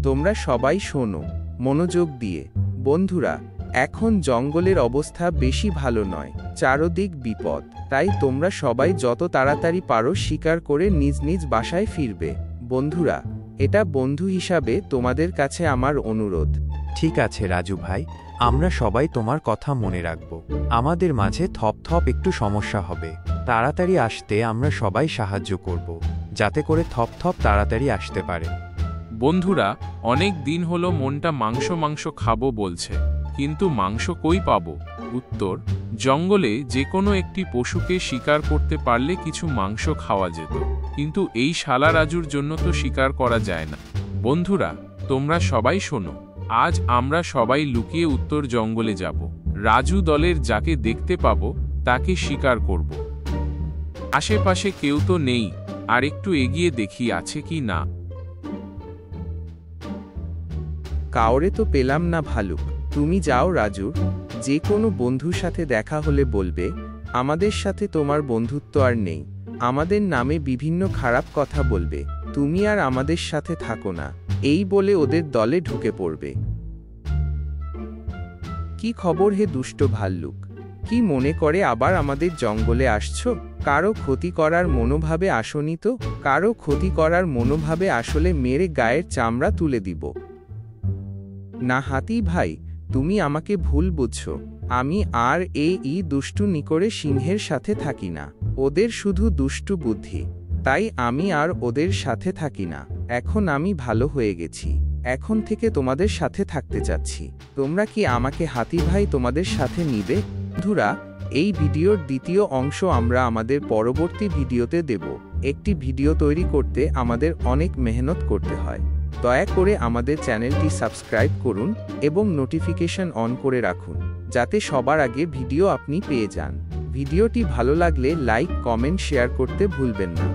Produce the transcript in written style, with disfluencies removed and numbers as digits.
তোমরা সবাই শোনো মনোযোগ দিয়ে। বন্ধুরা, এখন জঙ্গলের অবস্থা বেশি ভালো নয়, চারদিক বিপদ। তাই তোমরা সবাই যত তাড়াতাড়ি পারো শিকার করে নিজ নিজ বাসায় ফিরবে। বন্ধুরা, এটা বন্ধু হিসাবে তোমাদের কাছে আমার অনুরোধ। ঠিক আছে রাজু ভাই, আমরা সবাই তোমার কথা মনে রাখব। আমাদের মাঝে থপ একটু সমস্যা হবে, তাড়াতাড়ি আসতে আমরা সবাই সাহায্য করব, যাতে করে থপ তাড়াতাড়ি আসতে পারে। বন্ধুরা, অনেক দিন হলো মনটা মাংস খাবো বলছে, কিন্তু মাংস কই পাবো? উত্তর, জঙ্গলে যে কোনো একটি পশুকে শিকার করতে পারলে কিছু মাংস খাওয়া যেত, কিন্তু এই শালা রাজুর জন্য তো শিকার করা যায় না। বন্ধুরা, তোমরা সবাই শোনো, আজ আমরা সবাই লুকিয়ে উত্তর জঙ্গলে যাব। রাজু দলের যাকে দেখতে পাবো তাকে শিকার করব। আশেপাশে কেউ তো নেই, আর একটু এগিয়ে দেখি আছে কি না। কাউরে তো পেলাম না ভালুক। তুমি যাও রাজু, যে কোনো বন্ধুর সাথে দেখা হলে বলবে আমাদের সাথে তোমার বন্ধুত্ব আর নেই, আমাদের নামে বিভিন্ন খারাপ কথা বলবে, তুমি আর আমাদের সাথে থাকো না, এই বলে ওদের দলে ঢুকে পড়বে। কি খবর হে দুষ্ট ভাল্লুক? কি মনে করে আবার আমাদের জঙ্গলে আসছো? কারো ক্ষতি করার মনোভাবে আসনি তো? কারো ক্ষতি করার মনোভাবে আসলে মেরে গায়ের চামড়া তুলে দিব না। হাতি ভাই, তুমি আমাকে ভুল বুঝছো। আমি আর এই দুষ্টু নিকরে সিংহের সাথে থাকি না, ওদের শুধু দুষ্টু বুদ্ধি, তাই আমি আর ওদের সাথে থাকি না। এখন আমি ভালো হয়ে গেছি, এখন থেকে তোমাদের সাথে থাকতে চাচ্ছি। তোমরা কি আমাকে হাতি ভাই তোমাদের সাথে নিবে? বন্ধুরা, এই ভিডিওর দ্বিতীয় অংশ আমরা আমাদের পরবর্তী ভিডিওতে দেব। একটি ভিডিও তৈরি করতে আমাদের অনেক মেহনত করতে হয়। দয়া করে আমাদের চ্যানেলটি সাবস্ক্রাইব করুন এবং নোটিফিকেশন অন করে রাখুন, যাতে সবার আগে ভিডিও আপনি পেয়ে যান। ভিডিওটি ভালো লাগলে লাইক, কমেন্ট, শেয়ার করতে ভুলবেন না।